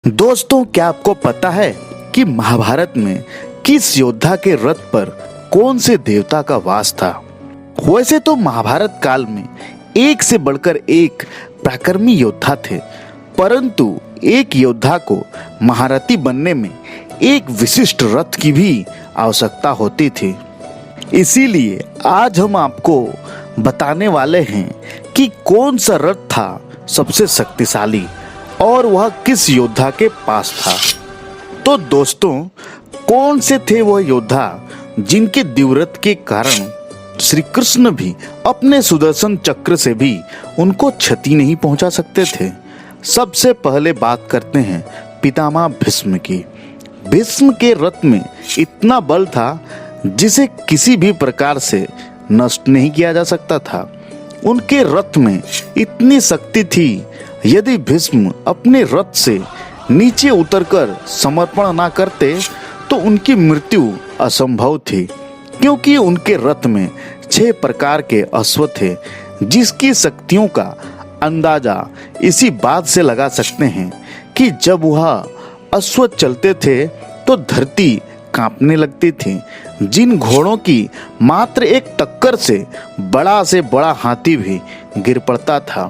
दोस्तों, क्या आपको पता है कि महाभारत में किस योद्धा के रथ पर कौन से देवता का वास था? वैसे तो महाभारत काल में एक से बढ़कर एक पराक्रमी योद्धा थे, परंतु एक योद्धा को महारथी बनने में एक विशिष्ट रथ की भी आवश्यकता होती थी। इसीलिए आज हम आपको बताने वाले हैं कि कौन सा रथ था सबसे शक्तिशाली और वह किस योद्धा के पास था। तो दोस्तों, कौन से थे वह योद्धा जिनके दिव्यरथ के कारण श्री कृष्ण भी अपने सुदर्शन चक्र से भी उनको क्षति नहीं पहुंचा सकते थे? सबसे पहले बात करते हैं पितामह भीष्म की। भीष्म के रथ में इतना बल था जिसे किसी भी प्रकार से नष्ट नहीं किया जा सकता था। उनके रथ में इतनी शक्ति थी, यदि भीष्म अपने रथ से नीचे उतरकर समर्पण ना करते तो उनकी मृत्यु असंभव थी, क्योंकि उनके रथ में 6 प्रकार के अश्व थे, जिसकी शक्तियों का अंदाजा इसी बात से लगा सकते हैं कि जब वह अश्व चलते थे तो धरती कांपने लगती थी। जिन घोड़ों की मात्र एक टक्कर से बड़ा हाथी भी गिर पड़ता था।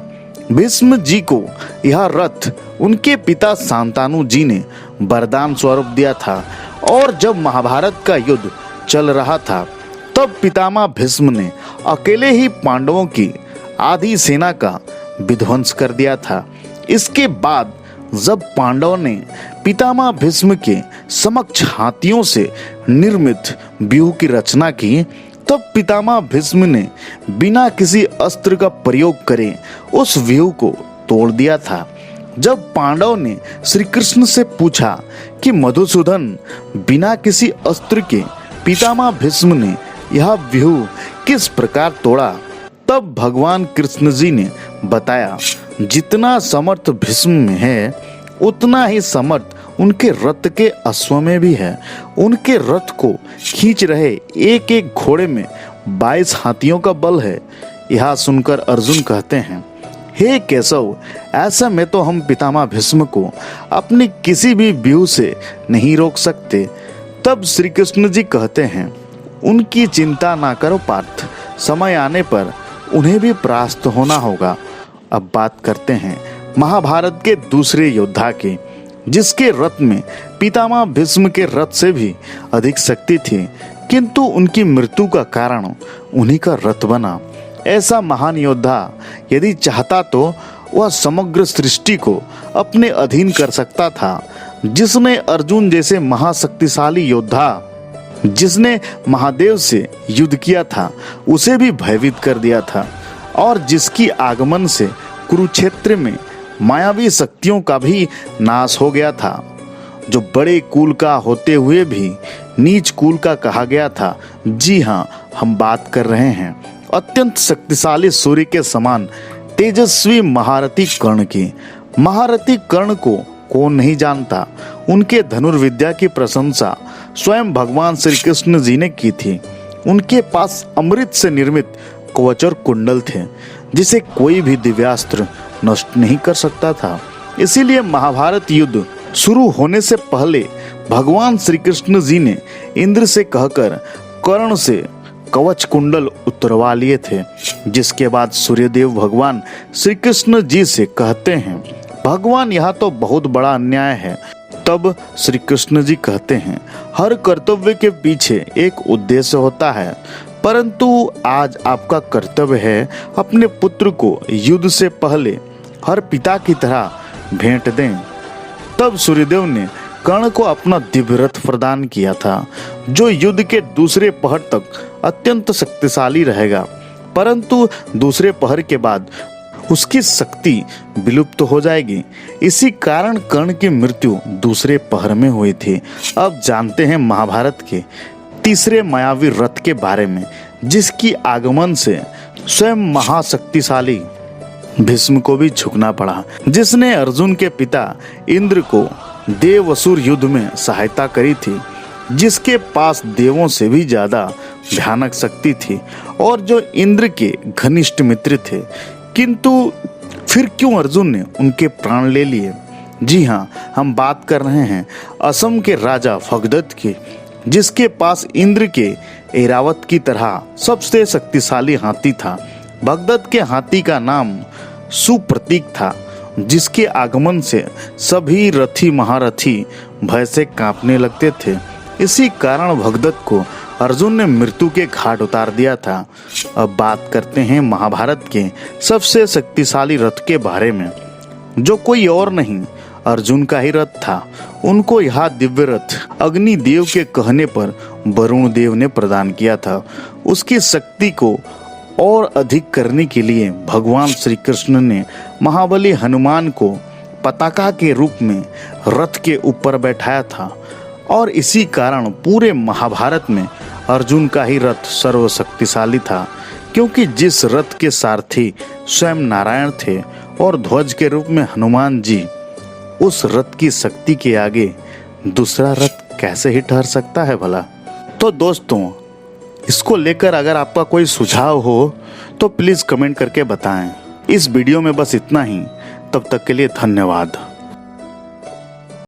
भीष्म जी को यह रथ उनके पिता शांतनु जी ने वरदान स्वरूप दिया था, और जब महाभारत का युद्ध चल रहा था तब पितामह भीष्म ने अकेले ही पांडवों की आधी सेना का विध्वंस कर दिया था। इसके बाद जब पांडवों ने पितामह भीष्म के समक्ष हाथियों से निर्मित व्यूह की रचना की, तब पितामह भीष्म ने बिना किसी अस्त्र का प्रयोग करे उस व्यूह को तोड़ दिया था। जब पांडव ने श्री कृष्ण से पूछा कि मधुसूदन, बिना किसी अस्त्र के पितामह भीष्म ने यह व्यूह किस प्रकार तोड़ा, तब भगवान कृष्ण जी ने बताया, जितना समर्थ भीष्म में है उतना ही समर्थ उनके रथ के अश्व में भी है। उनके रथ को खींच रहे एक एक घोड़े में 22 हाथियों का बल है। यह सुनकर अर्जुन कहते हैं, हे केशव, ऐसा में तो हम पितामह भीष्म को अपनी किसी भी व्यूह से नहीं रोक सकते। तब श्री कृष्ण जी कहते हैं, उनकी चिंता ना करो पार्थ, समय आने पर उन्हें भी परास्त होना होगा। अब बात करते हैं महाभारत के दूसरे योद्धा की, जिसके रथ में पितामह भीष्म के रथ से भी अधिक शक्ति थी, किंतु उनकी मृत्यु का कारण उन्हीं का रथ बना। ऐसा महान योद्धा यदि चाहता तो वह समग्र सृष्टि को अपने अधीन कर सकता था। जिसने अर्जुन जैसे महाशक्तिशाली योद्धा, जिसने महादेव से युद्ध किया था, उसे भी भयभीत कर दिया था, और जिसकी आगमन से कुरुक्षेत्र में मायावी शक्तियों का भी नाश हो गया था, जो बड़े कुल का होते हुए भी नीच कुल का कहा गया था। जी हाँ, हम बात कर रहे हैं अत्यंत शक्तिशाली सूर्य के समान तेजस्वी महारथी कर्ण की। महारथी कर्ण को कौन नहीं जानता। उनके धनुर्विद्या की प्रशंसा स्वयं भगवान श्री कृष्ण जी ने की थी। उनके पास अमृत से निर्मित कवच और कुंडल थे, जिसे कोई भी दिव्यास्त्र नष्ट नहीं कर सकता था। इसीलिए महाभारत युद्ध शुरू होने से पहले भगवान श्री कृष्ण जी ने इंद्र से कहकर कर्ण से कवच कुंडल उतरवा लिए थे। जिसके बाद सूर्यदेव भगवान श्री कृष्ण जी से कहते हैं, भगवान, यह तो बहुत बड़ा अन्याय है। तब श्री कृष्ण जी कहते हैं, हर कर्तव्य के पीछे एक उद्देश्य होता है, परंतु आज आपका कर्तव्य है अपने पुत्र को युद्ध से पहले हर पिता की तरह भेंट दें। तब सूर्यदेव ने कर्ण को अपना दिव्य रथ प्रदान किया था, जो युद्ध के दूसरे पहर तक अत्यंत शक्तिशाली रहेगा, परंतु दूसरे पहर के बाद उसकी शक्ति विलुप्त हो जाएगी। इसी कारण कर्ण की मृत्यु दूसरे पहर में हुई थी। अब जानते हैं महाभारत के तीसरे मायावी रथ के बारे में, जिसकी आगमन से स्वयं महाशक्तिशाली भीष्म को भी झुकना पड़ा, जिसने अर्जुन के पिता इंद्र को देव-असुर युद्ध में सहायता करी थी, जिसके पास देवों से भी ज्यादा भयानक शक्ति थी, और जो इंद्र के घनिष्ठ मित्र थे। किंतु फिर क्यों अर्जुन ने उनके प्राण ले लिए? जी हाँ, हम बात कर रहे हैं असम के राजा भगदत्त की, जिसके पास इंद्र के ऐरावत की तरह सबसे शक्तिशाली हाथी था। भगदत्त के हाथी का नाम सुप्रतीक था, जिसके आगमन से सभी रथी महारथी भय से कांपने लगते थे। इसी कारण भगदत्त को अर्जुन ने मृत्यु के घाट उतार दिया था। अब बात करते हैं महाभारत के सबसे शक्तिशाली रथ के बारे में, जो कोई और नहीं अर्जुन का ही रथ था। उनको यह दिव्य रथ अग्नि देव के कहने पर वरुण देव ने प्रदान किया था। उसकी शक्ति को और अधिक करने के लिए भगवान श्री कृष्ण ने महाबली हनुमान को पताका के रूप में रथ के ऊपर बैठाया था, और इसी कारण पूरे महाभारत में अर्जुन का ही रथ सर्वशक्तिशाली था, क्योंकि जिस रथ के सारथी स्वयं नारायण थे और ध्वज के रूप में हनुमान जी, उस रथ की शक्ति के आगे दूसरा रथ कैसे ही ठहर सकता है भला। तो दोस्तों, इसको लेकर अगर आपका कोई सुझाव हो तो प्लीज़ कमेंट करके बताएं। इस वीडियो में बस इतना ही। तब तक के लिए धन्यवाद।